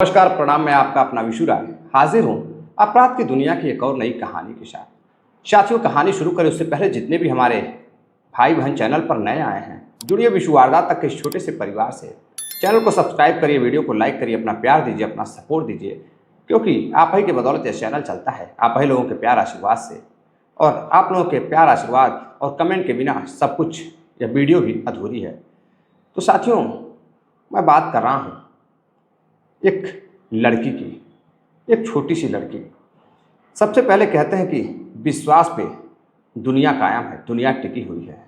नमस्कार, प्रणाम। मैं आपका अपना विशु राय हाजिर हूँ अपराध की दुनिया की एक और नई कहानी के साथ। साथियों, कहानी शुरू करें उससे पहले जितने भी हमारे भाई बहन चैनल पर नए आए हैं, जुड़िए विशु वारदात तक के इस छोटे से परिवार से। चैनल को सब्सक्राइब करिए, वीडियो को लाइक करिए, अपना प्यार दीजिए, अपना सपोर्ट दीजिए, क्योंकि आप ही के बदौलत यह चैनल चलता है, आप ही लोगों के प्यार आशीर्वाद से। और आप लोगों के प्यार आशीर्वाद और कमेंट के बिना सब कुछ, यह वीडियो भी अधूरी है। तो साथियों, मैं बात कर रहा हूँ एक लड़की की, एक छोटी सी लड़की। सबसे पहले कहते हैं कि विश्वास पे दुनिया कायम है, दुनिया टिकी हुई है।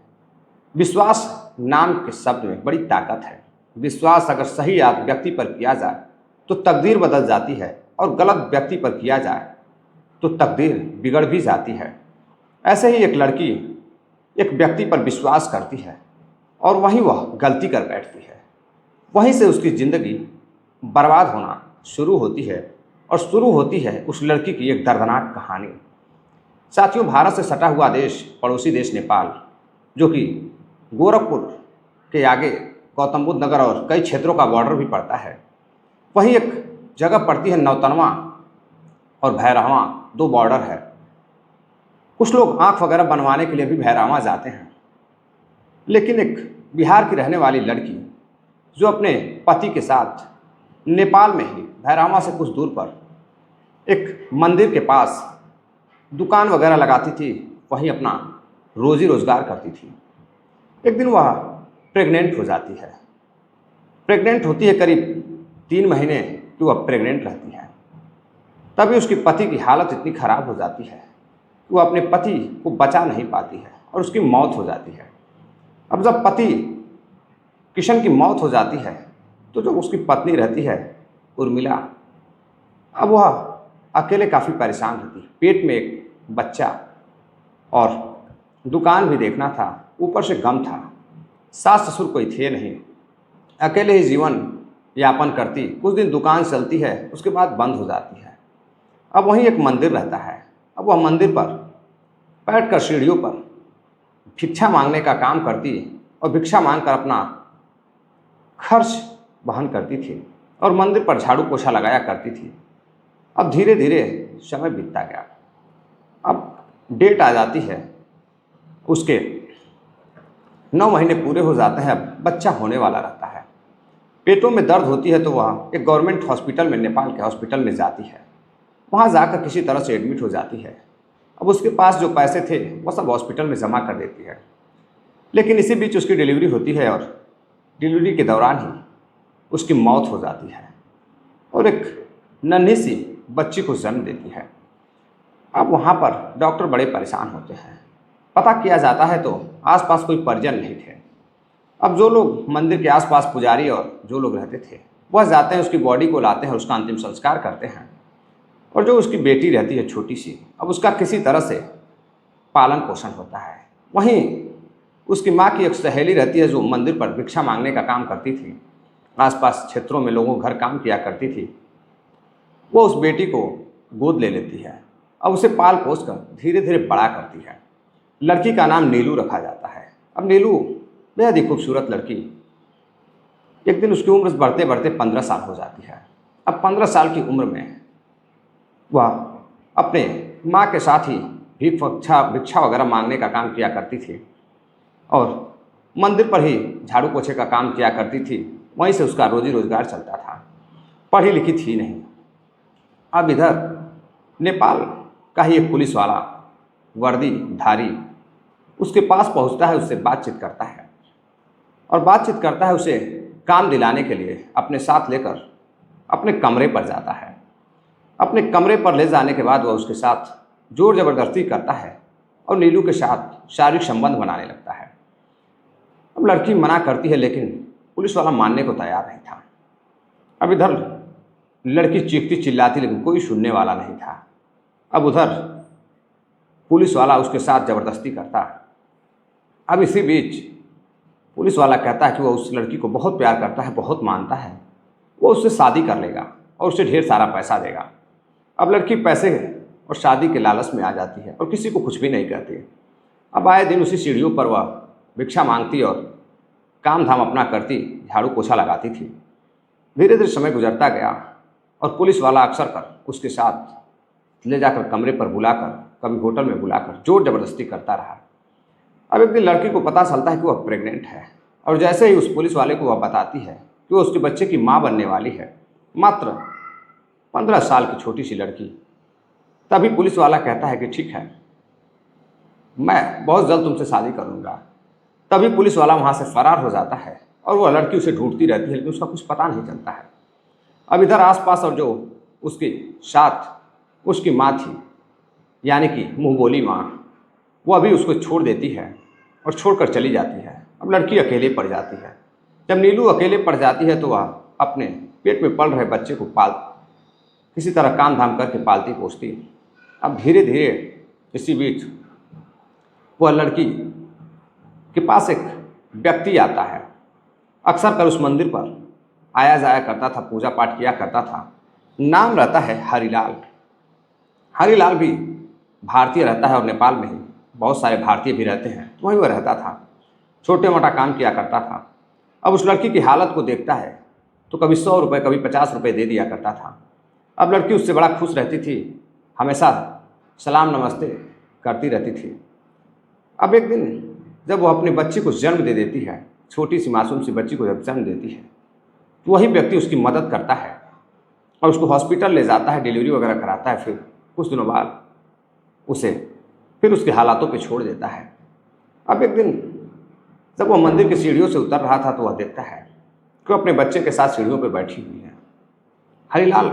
विश्वास नाम के शब्द में बड़ी ताकत है। विश्वास अगर सही व्यक्ति पर किया जाए तो तकदीर बदल जाती है, और गलत व्यक्ति पर किया जाए तो तकदीर बिगड़ भी जाती है। ऐसे ही एक लड़की एक व्यक्ति पर विश्वास करती है और वहीं वह गलती कर बैठती है। वहीं से उसकी ज़िंदगी बर्बाद होना शुरू होती है, और शुरू होती है उस लड़की की एक दर्दनाक कहानी। साथियों, भारत से सटा हुआ देश, पड़ोसी देश नेपाल, जो कि गोरखपुर के आगे गौतम बुद्ध नगर और कई क्षेत्रों का बॉर्डर भी पड़ता है। वहीं एक जगह पड़ती है नौतनवा और भैरहवा, दो बॉर्डर है। कुछ लोग आँख वगैरह बनवाने के लिए भी भैरहवा जाते हैं। लेकिन एक बिहार की रहने वाली लड़की जो अपने पति के साथ नेपाल में ही भैरहवा से कुछ दूर पर एक मंदिर के पास दुकान वगैरह लगाती थी, वहीं अपना रोजी रोजगार करती थी। एक दिन वह प्रेग्नेंट हो जाती है। प्रेग्नेंट होती है, करीब 3 महीने की वह प्रेग्नेंट रहती है। तभी उसके पति की हालत इतनी ख़राब हो जाती है कि वह अपने पति को बचा नहीं पाती है और उसकी मौत हो जाती है। अब जब पति किशन की मौत हो जाती है तो जो उसकी पत्नी रहती है उर्मिला, अब वह अकेले काफ़ी परेशान रहती है। पेट में एक बच्चा और दुकान भी देखना था, ऊपर से गम था। सास ससुर कोई थे नहीं, अकेले ही जीवन यापन करती। कुछ दिन दुकान चलती है, उसके बाद बंद हो जाती है। अब वहीं एक मंदिर रहता है। अब वह मंदिर पर बैठकर सीढ़ियों पर भिक्षा मांगने का काम करती और भिक्षा मांगकर अपना खर्च वहन करती थी और मंदिर पर झाड़ू पोछा लगाया करती थी। अब धीरे धीरे समय बीतता गया। अब डेट आ जाती है, उसके 9 महीने पूरे हो जाते हैं। अब बच्चा होने वाला रहता है। पेटों में दर्द होती है तो वह एक गवर्नमेंट हॉस्पिटल में, नेपाल के हॉस्पिटल में जाती है। वहाँ जाकर किसी तरह से एडमिट हो जाती है। अब उसके पास जो पैसे थे वो सब हॉस्पिटल में जमा कर देती है। लेकिन इसी बीच उसकी डिलीवरी होती है और डिलीवरी के दौरान ही उसकी मौत हो जाती है और एक नन्ही सी बच्ची को जन्म देती है। अब वहाँ पर डॉक्टर बड़े परेशान होते हैं। पता किया जाता है तो आसपास कोई परिजन नहीं थे। अब जो लोग मंदिर के आसपास पुजारी और जो लोग रहते थे वह जाते हैं, उसकी बॉडी को लाते हैं, उसका अंतिम संस्कार करते हैं। और जो उसकी बेटी रहती है छोटी सी, अब उसका किसी तरह से पालन पोषण होता है। वहीं उसकी माँ की एक सहेली रहती है जो मंदिर पर भिक्षा मांगने का काम करती थी, आसपास क्षेत्रों में लोगों घर काम किया करती थी। वो उस बेटी को गोद ले लेती है। अब उसे पाल पोस कर धीरे धीरे बड़ा करती है। लड़की का नाम नीलू रखा जाता है। अब नीलू बेहद ही खूबसूरत लड़की, एक दिन उसकी उम्र बढ़ते बढ़ते 15 साल हो जाती है। अब 15 साल की उम्र में वह अपने माँ के साथ ही भिक्षा वगैरह मांगने का काम किया करती थी और मंदिर पर ही झाड़ू पोछे का काम किया करती थी। वहीं से उसका रोजी रोजगार चलता था। पढ़ी लिखी थी नहीं। अब इधर नेपाल का ही एक पुलिस वाला वर्दी धारी उसके पास पहुंचता है, उससे बातचीत करता है और बातचीत करता है, उसे काम दिलाने के लिए अपने साथ लेकर अपने कमरे पर जाता है। अपने कमरे पर ले जाने के बाद वह उसके साथ जोर ज़बरदस्ती करता है और नीलू के साथ शारीरिक संबंध बनाने लगता है। अब लड़की मना करती है, लेकिन पुलिस वाला मानने को तैयार नहीं था। अब इधर लड़की चीखती चिल्लाती, लेकिन कोई सुनने वाला नहीं था। अब उधर पुलिस वाला उसके साथ ज़बरदस्ती करता है। अब इसी बीच पुलिस वाला कहता है कि वो उस लड़की को बहुत प्यार करता है, बहुत मानता है, वो उससे शादी कर लेगा और उसे ढेर सारा पैसा देगा। अब लड़की पैसे और शादी के लालच में आ जाती है और किसी को कुछ भी नहीं कहती। अब आए दिन उसी सीढ़ियों पर वह भिक्षा मांगती और काम धाम अपना करती, झाड़ू पोछा लगाती थी। धीरे धीरे समय गुजरता गया और पुलिस वाला अक्सर कर उसके साथ ले जाकर कमरे पर बुलाकर, कभी होटल में बुलाकर जोर जबरदस्ती करता रहा। अब एक दिन लड़की को पता चलता है कि वह प्रेग्नेंट है, और जैसे ही उस पुलिस वाले को वह बताती है कि वो उसके बच्चे की माँ बनने वाली है, मात्र 15 साल की छोटी सी लड़की, तभी पुलिस वाला कहता है कि ठीक है, मैं बहुत जल्द तुमसे शादी करूँगा। तभी पुलिस वाला वहाँ से फरार हो जाता है और वह लड़की उसे ढूंढती रहती है, लेकिन उसका कुछ पता नहीं चलता है। अब इधर आसपास और जो उसके साथ उसकी माँ थी, यानी कि मुँह बोली माँ, वो अभी उसको छोड़ देती है और छोड़कर चली जाती है। अब लड़की अकेले पड़ जाती है। जब नीलू अकेले पड़ जाती है तो वह अपने पेट में पल रहे बच्चे को किसी तरह काम धाम करके पालती पोसती। अब धीरे धीरे इसी बीच वह लड़की के पास एक व्यक्ति आता है। अक्सर कर उस मंदिर पर आया जाया करता था, पूजा पाठ किया करता था। नाम रहता है हरिलाल। हरिलाल भी भारतीय रहता है और नेपाल में ही बहुत सारे भारतीय भी रहते हैं, तो वहीं वह रहता था, छोटे मोटा काम किया करता था। अब उस लड़की की हालत को देखता है तो कभी 100 रुपये, कभी 50 रुपये दे दिया करता था। अब लड़की उससे बड़ा खुश रहती थी, हमेशा सलाम नमस्ते करती रहती थी। अब एक दिन जब वो अपने बच्ची को जन्म दे देती है, छोटी सी मासूम सी बच्ची को जब जन्म देती है, तो वही व्यक्ति उसकी मदद करता है और उसको हॉस्पिटल ले जाता है, डिलीवरी वगैरह कराता है। फिर कुछ दिनों बाद उसे फिर उसके हालातों पे छोड़ देता है। अब एक दिन जब वह मंदिर की सीढ़ियों से उतर रहा था तो वह देखता है कि अपने बच्चे के साथ सीढ़ियों पर बैठी हुई है। हरिलाल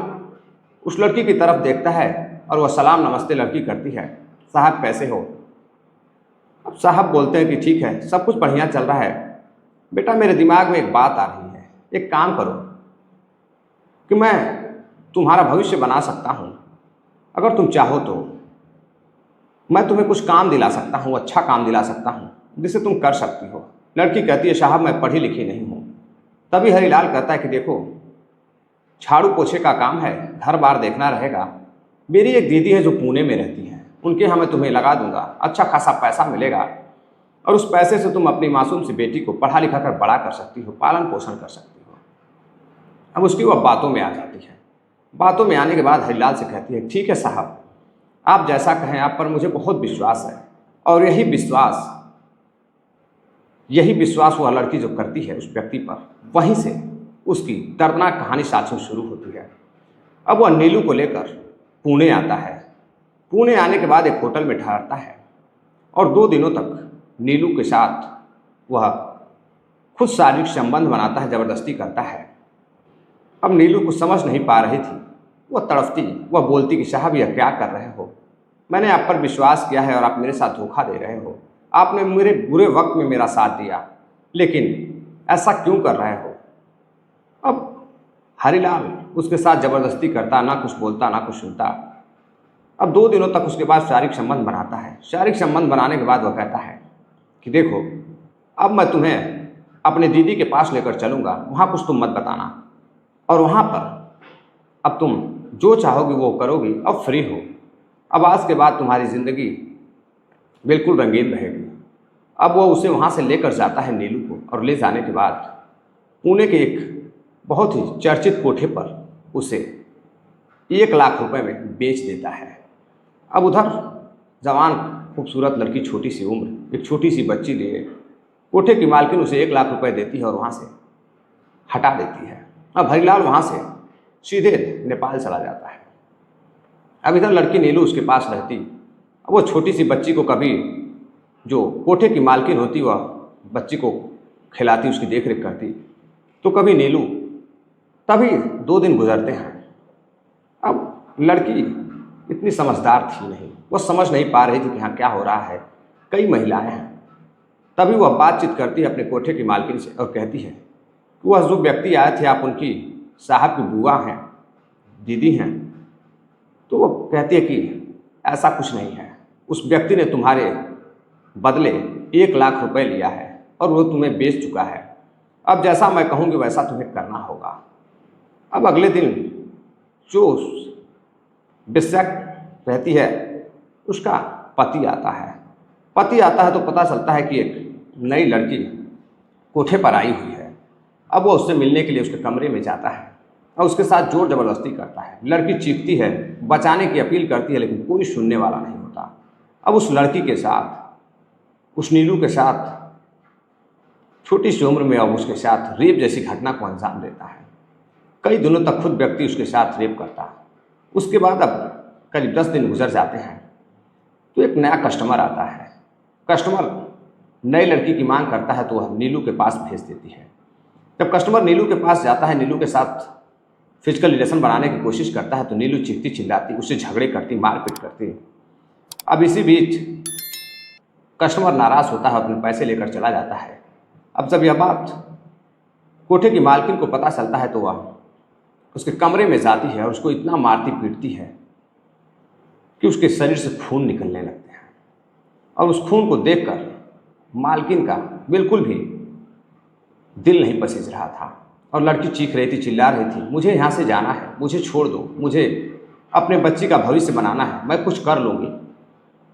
उस लड़की की तरफ देखता है और वह सलाम नमस्ते लड़की करती है, साहब कैसे हो? अब साहब बोलते हैं कि ठीक है, सब कुछ बढ़िया चल रहा है। बेटा मेरे दिमाग में एक बात आ रही है, एक काम करो कि मैं तुम्हारा भविष्य बना सकता हूँ, अगर तुम चाहो तो मैं तुम्हें कुछ काम दिला सकता हूँ, अच्छा काम दिला सकता हूँ जिसे तुम कर सकती हो। लड़की कहती है साहब मैं पढ़ी लिखी नहीं हूँ। तभी हरिलाल कहता है कि देखो, झाड़ू पोछे का काम है, घर बार देखना रहेगा। मेरी एक दीदी है जो पुणे में रहती है, उनके यहाँ मैं तुम्हें लगा दूंगा, अच्छा खासा पैसा मिलेगा और उस पैसे से तुम अपनी मासूम सी बेटी को पढ़ा लिखा कर बड़ा कर सकती हो, पालन पोषण कर सकती हो। अब उसकी वह बातों में आ जाती है। बातों में आने के बाद हरिलाल से कहती है ठीक है साहब, आप जैसा कहें, आप पर मुझे बहुत विश्वास है। और यही विश्वास वह लड़की जो करती है उस व्यक्ति पर, वहीं से उसकी दर्दनाक कहानी साथियों शुरू होती है। अब वह नीलू को लेकर पुणे आता है। पुणे आने के बाद एक होटल में ठहरता है और 2 दिनों तक नीलू के साथ वह खुद शारीरिक संबंध बनाता है, ज़बरदस्ती करता है। अब नीलू कुछ समझ नहीं पा रही थी, वह तड़पती, वह बोलती कि साहब यह क्या कर रहे हो? मैंने आप पर विश्वास किया है और आप मेरे साथ धोखा दे रहे हो। आपने मेरे बुरे वक्त में मेरा साथ दिया, लेकिन ऐसा क्यों कर रहे हो? अब हरिलाल उसके साथ ज़बरदस्ती करता, ना कुछ बोलता ना कुछ सुनता। अब 2 दिनों तक उसके बाद शारीरिक संबंध बनाता है। शारीरिक संबंध बनाने के बाद वह कहता है कि देखो, अब मैं तुम्हें अपने दीदी के पास लेकर चलूँगा, वहाँ कुछ तुम मत बताना, और वहाँ पर अब तुम जो चाहोगी वो करोगी, अब फ्री हो। अब आज के बाद तुम्हारी ज़िंदगी बिल्कुल रंगीन रहेगी। अब वो उसे वहाँ से लेकर जाता है नीलू को, और ले जाने के बाद पुणे के एक बहुत ही चर्चित कोठे पर उसे 1 लाख रुपए में बेच देता है। अब उधर जवान खूबसूरत लड़की, छोटी सी उम्र, एक छोटी सी बच्ची लिए कोठे की मालकिन उसे 1 लाख रुपए देती है और वहाँ से हटा देती है। अब हरिलाल वहाँ से सीधे नेपाल चला जाता है। अब इधर लड़की नीलू उसके पास रहती। अब वो छोटी सी बच्ची को कभी जो कोठे की मालकिन होती वह बच्ची को खिलाती, उसकी देख रेख करती, तो कभी नीलू। तभी 2 दिन गुजरते हैं। अब लड़की इतनी समझदार थी नहीं, वह समझ नहीं पा रही थी कि हाँ क्या हो रहा है, कई महिलाएं हैं। तभी वह बातचीत करती है अपने कोठे की मालकिन से और कहती है कि वह जो व्यक्ति आए थे, आप उनकी साहब की बुआ हैं, दीदी हैं। तो वो कहती है कि ऐसा कुछ नहीं है, उस व्यक्ति ने तुम्हारे बदले 1 लाख रुपए लिया है और वो तुम्हें बेच चुका है। अब जैसा मैं कहूँगी वैसा तुम्हें करना होगा। अब अगले दिन जो बिस्सक रहती है उसका पति आता है। तो पता चलता है कि एक नई लड़की कोठे पर आई हुई है। अब वो उससे मिलने के लिए उसके कमरे में जाता है। और उसके साथ जोर जबरदस्ती करता है। लड़की चीखती है, बचाने की अपील करती है, लेकिन कोई सुनने वाला नहीं होता। अब उस लड़की के साथ, उस नीलू के साथ छोटी सी उम्र में अब उसके साथ रेप जैसी घटना को अंजाम देता है। कई दिनों तक खुद व्यक्ति उसके साथ रेप करता है। उसके बाद अब करीब 10 दिन गुजर जाते हैं तो एक नया कस्टमर आता है। कस्टमर नई लड़की की मांग करता है तो वह नीलू के पास भेज देती है। जब कस्टमर नीलू के पास जाता है, नीलू के साथ फिजिकल रिलेशन बनाने की कोशिश करता है तो नीलू चीखती चिल्लाती, उससे झगड़े करती, मारपीट करती। अब इसी बीच कस्टमर नाराज़ होता है, अपने पैसे लेकर चला जाता है। अब जब यह बात कोठे की मालकिन को पता चलता है तो वह उसके कमरे में जाती है और उसको इतना मारती पीटती है कि उसके शरीर से खून निकलने लगते हैं। और उस खून को देखकर मालकिन का बिल्कुल भी दिल नहीं पसीज रहा था और लड़की चीख रही थी, चिल्ला रही थी, मुझे यहाँ से जाना है, मुझे छोड़ दो, मुझे अपने बच्ची का भविष्य बनाना है, मैं कुछ कर लूँगी,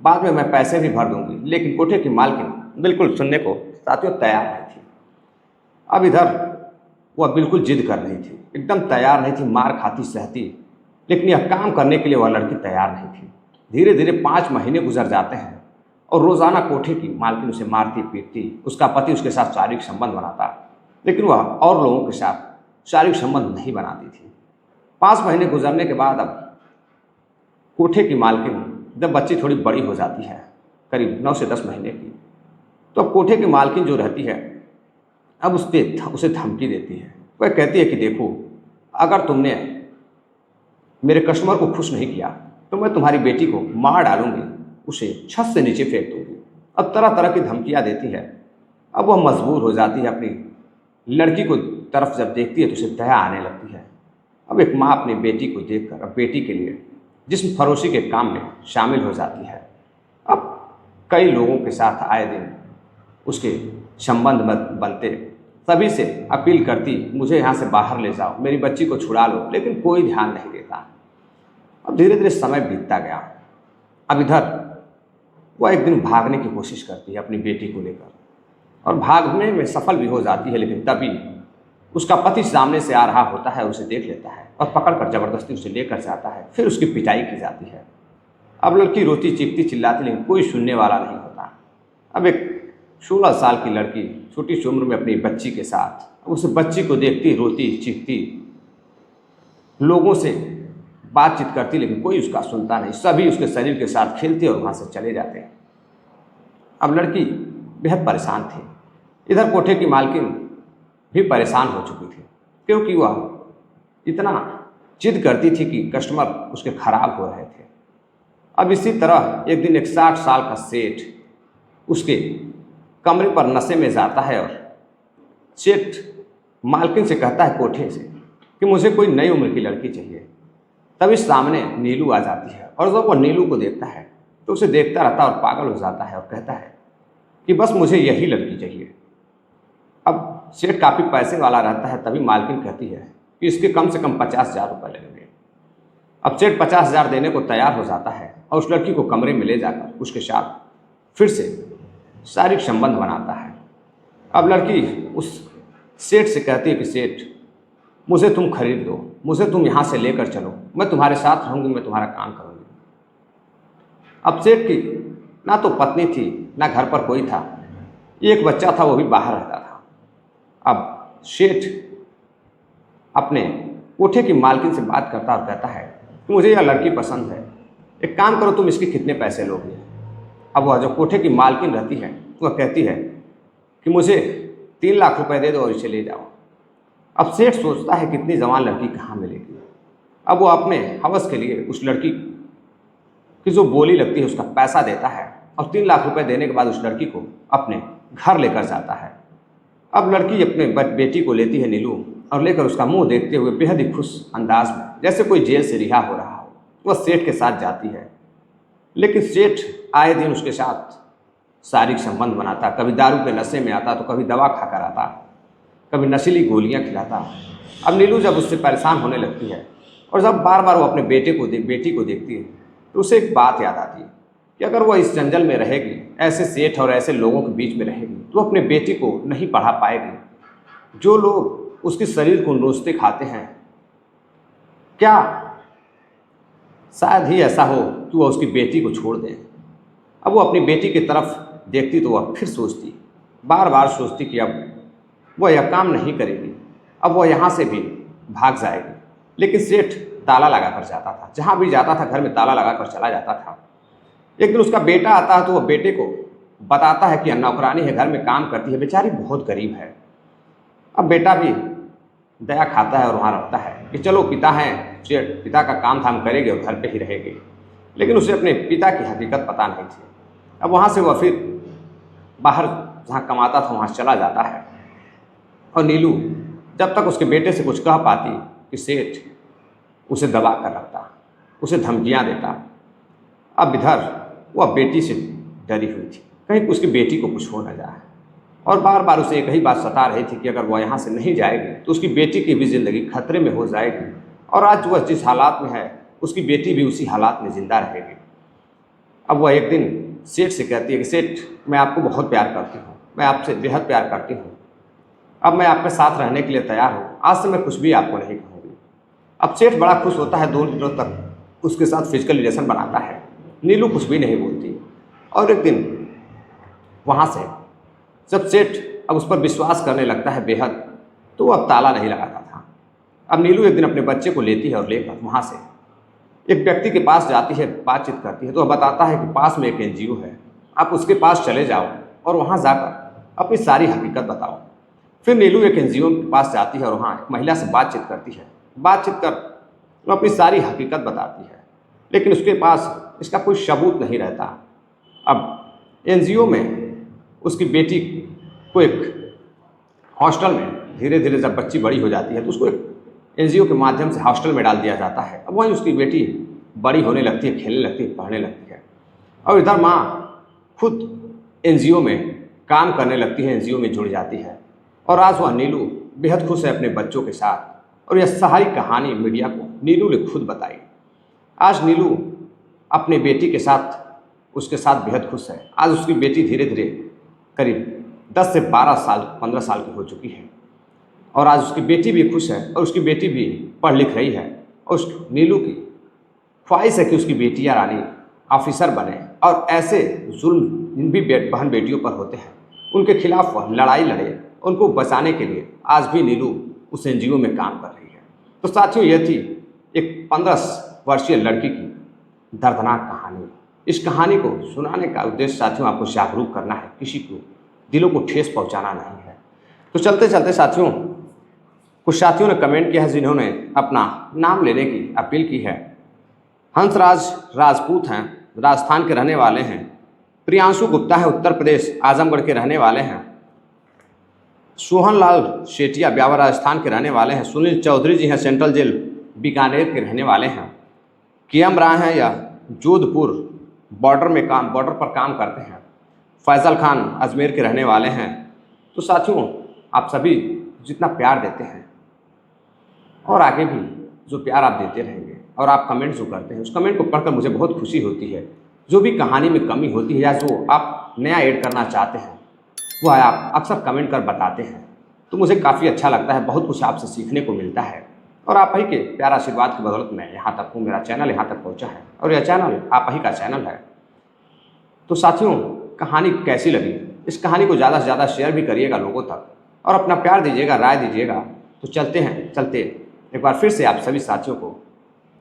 बाद में मैं पैसे भी भर दूँगी। लेकिन कोठे की मालकिन बिल्कुल सुनने को साथियों तैयार नहीं थी। अब इधर वह बिल्कुल जिद कर रही थी, एकदम तैयार नहीं थी, मार खाती सहती, लेकिन यह काम करने के लिए वह लड़की तैयार नहीं थी। धीरे धीरे 5 महीने गुजर जाते हैं और रोज़ाना कोठे की मालकिन उसे मारती पीटती। उसका पति उसके साथ शारीरिक संबंध बनाता, लेकिन वह और लोगों के साथ शारीरिक संबंध नहीं बनाती थी। 5 महीने गुजरने के बाद अब कोठे की मालकिन जब बच्ची थोड़ी बड़ी हो जाती है, करीब 9 से 10 महीने की, तो अब कोठे की मालकिन जो रहती है अब उसे धमकी देती है। वह कहती है कि देखो, अगर तुमने मेरे कस्टमर को खुश नहीं किया तो मैं तुम्हारी बेटी को मार डालूंगी, उसे छत से नीचे फेंक दूंगी। अब तरह तरह की धमकियाँ देती है। अब वह मजबूर हो जाती है, अपनी लड़की को तरफ जब देखती है तो उसे दया आने लगती है। अब एक माँ अपनी बेटी को देखकर अब बेटी के लिए जिस्म फरोशी के काम में शामिल हो जाती है। अब कई लोगों के साथ आए दिन उसके संबंध बनते, सभी से अपील करती, मुझे यहाँ से बाहर ले जाओ, मेरी बच्ची को छुड़ा लो, लेकिन कोई ध्यान नहीं देता। अब धीरे धीरे समय बीतता गया। अब इधर वह एक दिन भागने की कोशिश करती है अपनी बेटी को लेकर और भागने में सफल भी हो जाती है, लेकिन तभी उसका पति सामने से आ रहा होता है, उसे देख लेता है और पकड़कर जबरदस्ती उसे लेकर जाता है। फिर उसकी पिटाई की जाती है। अब लड़की रोती चीखती चिल्लाती, लेकिन कोई सुनने वाला नहीं होता। अब एक 16 साल की लड़की छोटी सी उम्र में अपनी बच्ची के साथ उस बच्ची को देखती, रोती चीखती, लोगों से बातचीत करती, लेकिन कोई उसका सुनता नहीं। सभी उसके शरीर के साथ खेलते और वहाँ से चले जाते हैं। अब लड़की बेहद परेशान थी। इधर कोठे की मालकिन भी परेशान हो चुकी थी, क्योंकि वह इतना जिद करती थी कि कस्टमर उसके खराब हो रहे थे। अब इसी तरह एक दिन एक 60 साल का सेठ उसके कमरे पर नशे में जाता है और सेठ मालकिन से कहता है कोठे से कि मुझे कोई नई उम्र की लड़की चाहिए। तभी सामने नीलू आ जाती है और जब वो नीलू को देखता है तो उसे देखता रहता है और पागल हो जाता है और कहता है कि बस मुझे यही लड़की चाहिए। अब सेठ काफ़ी पैसे वाला रहता है, तभी मालकिन कहती है कि इसके कम से कम 50,000 रुपये लगेंगे। अब सेठ 50,000 देने को तैयार हो जाता है और उस लड़की को कमरे में ले जाकर उसके साथ फिर से शारीरिक संबंध बनाता है। अब लड़की उस सेठ से कहती है कि सेठ, मुझे तुम खरीद लो, मुझे तुम यहाँ से लेकर चलो, मैं तुम्हारे साथ रहूँगी, मैं तुम्हारा काम करूँगी। अब सेठ की ना तो पत्नी थी, ना घर पर कोई था, एक बच्चा था, वो भी बाहर रहता था। अब सेठ अपने कोठे की मालकिन से बात करता और कहता है कि मुझे यह लड़की पसंद है, एक काम करो, तुम इसके कितने पैसे लोगे। अब वह जो कोठे की मालकिन रहती है वह कहती है कि मुझे 3 लाख रुपए दे दो और इसे ले जाओ। अब सेठ सोचता है कितनी जवान लड़की कहाँ मिलेगी। अब वो अपने हवस के लिए उस लड़की की जो बोली लगती है उसका पैसा देता है और 3 लाख रुपए देने के बाद उस लड़की को अपने घर लेकर जाता है। अब लड़की अपने बेटी को लेती है नीलू और लेकर उसका मुंह देखते हुए बेहद ही खुश अंदाज में, जैसे कोई जेल से रिहा हो रहा हो, वह सेठ के साथ जाती है। लेकिन सेठ आए दिन उसके साथ शारीरिक संबंध बनाता, कभी दारू के नशे में आता तो कभी दवा खाकर आता, कभी नशीली गोलियां खिलाता। अब नीलू जब उससे परेशान होने लगती है और जब बार बार वो अपने बेटी को देखती है तो उसे एक बात याद आती है कि अगर वह इस जंजल में रहेगी, ऐसे सेठ और ऐसे लोगों के बीच में रहेगी, तो अपने बेटी को नहीं पढ़ा पाएगी। जो लोग उसके शरीर को नोचते खाते हैं क्या शायद ही ऐसा हो कि वह उसकी बेटी को छोड़ दें। अब वो अपनी बेटी की तरफ देखती तो वह फिर सोचती, बार बार सोचती कि अब वह यह काम नहीं करेगी, अब वह यहाँ से भी भाग जाएगी। लेकिन सेठ ताला लगा कर जाता था, जहाँ भी जाता था घर में ताला लगा कर चला जाता था। एक दिन उसका बेटा आता है तो वह बेटे को बताता है कि यह नौकरानी है, घर में काम करती है, बेचारी बहुत गरीब है। अब बेटा भी दया खाता है और वहाँ रहता है कि चलो पिता हैं, पिता का काम धाम करेंगे और घर पे ही रहेंगे। लेकिन उसे अपने पिता की हकीकत पता नहीं थी। अब वहाँ से वह फिर बाहर जहाँ कमाता था वहाँ चला जाता है। और नीलू जब तक उसके बेटे से कुछ कह पाती कि सेठ उसे दबा कर रखता, उसे धमकियाँ देता। अब इधर वह बेटी से डरी हुई थी, कहीं उसकी बेटी को कुछ हो न जाए, और बार बार उसे एक ही बात सता रही थी कि अगर वह यहाँ से नहीं जाएगी तो उसकी बेटी की भी ज़िंदगी खतरे में हो जाएगी। और आज वह जिस हालात में है उसकी बेटी भी उसी हालात में ज़िंदा रहेगी। अब वह एक दिन सेठ से कहती है कि सेठ, मैं आपको बहुत प्यार करती हूँ, मैं आपसे बेहद प्यार करती हूँ, अब मैं आपके साथ रहने के लिए तैयार हूँ, आज से मैं कुछ भी आपको नहीं कहूँगी। अब सेठ बड़ा खुश होता है, 2 दिनों तक उसके साथ फिजिकल रिलेशन बनाता है। नीलू कुछ भी नहीं बोलती। और एक दिन वहाँ से जब सेठ अब उस पर विश्वास करने लगता है बेहद, तो वो अब ताला नहीं लगाता था। अब नीलू एक दिन अपने बच्चे को लेती है और लेकर वहाँ से एक व्यक्ति के पास जाती है, बातचीत करती है। तो वह बताता है कि पास में एक NGO है, आप उसके पास चले जाओ और वहाँ जाकर अपनी सारी हकीकत बताओ। फिर नीलू एक NGO के पास जाती है और वहाँ एक महिला से बातचीत करती है। बातचीत कर वो अपनी सारी हकीकत बताती है, लेकिन उसके पास इसका कोई सबूत नहीं रहता। अब NGO में उसकी बेटी को एक हॉस्टल में धीरे धीरे जब बच्ची बड़ी हो जाती है तो उसको एक NGO के माध्यम से हॉस्टल में डाल दिया जाता है। अब वहीं उसकी बेटी बड़ी होने लगती है, खेलने लगती है, पढ़ने लगती है। और इधर माँ खुद NGO में काम करने लगती है, NGO में जुड़ जाती है। और आज वह नीलू बेहद खुश है अपने बच्चों के साथ। और यह सारी कहानी मीडिया को नीलू ने खुद बताई। आज नीलू अपने बेटी के साथ उसके साथ बेहद खुश है। आज उसकी बेटी धीरे धीरे करीब 10 से 12 साल 15 साल की हो चुकी है। और आज उसकी बेटी भी खुश है और उसकी बेटी भी पढ़ लिख रही है। और उस नीलू की ख्वाहिश है कि उसकी बेटियाँ रानी ऑफिसर बने और ऐसे जुल्म जिन भी बहन बेटियों पर होते हैं उनके खिलाफ वह लड़ाई लड़े। उनको बचाने के लिए आज भी नीलू उस NGO में काम कर रही है। तो साथियों, यह थी एक 15 वर्षीय लड़की की दर्दनाक कहानी। इस कहानी को सुनाने का उद्देश्य साथियों आपको जागरूक करना है, किसी को दिलों को ठेस पहुंचाना नहीं है। तो चलते चलते साथियों, कुछ साथियों ने कमेंट किया है जिन्होंने अपना नाम लेने की अपील की है। हंसराज राजपूत हैं, राजस्थान के रहने वाले हैं। प्रियांशु गुप्ता है, उत्तर प्रदेश आजमगढ़ के रहने वाले हैं। सोहनलाल शेटिया ब्यावर राजस्थान के रहने वाले हैं। सुनील चौधरी जी हैं, सेंट्रल जेल बीकानेर के रहने वाले हैं। KM राय हैं, या जोधपुर बॉर्डर पर काम करते हैं। फैज़ल खान अजमेर के रहने वाले हैं। तो साथियों, आप सभी जितना प्यार देते हैं और आगे भी जो प्यार आप देते रहेंगे और आप कमेंट जो करते हैं, उस कमेंट को पढ़कर मुझे बहुत खुशी होती है। जो भी कहानी में कमी होती है या जो आप नया ऐड करना चाहते हैं वो आप अक्सर कमेंट कर बताते हैं, तो मुझे काफ़ी अच्छा लगता है। बहुत कुछ आपसे सीखने को मिलता है और आप ही के प्यार आशीर्वाद की बदौलत मैं यहाँ तक हूँ, मेरा चैनल यहाँ तक पहुँचा है और यह चैनल आप ही का चैनल है। तो साथियों, कहानी कैसी लगी? इस कहानी को ज़्यादा से ज़्यादा शेयर भी करिएगा लोगों तक और अपना प्यार दीजिएगा, राय दीजिएगा। तो चलते एक बार फिर से आप सभी साथियों को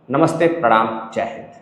नमस्ते, प्रणाम, जय हिंद।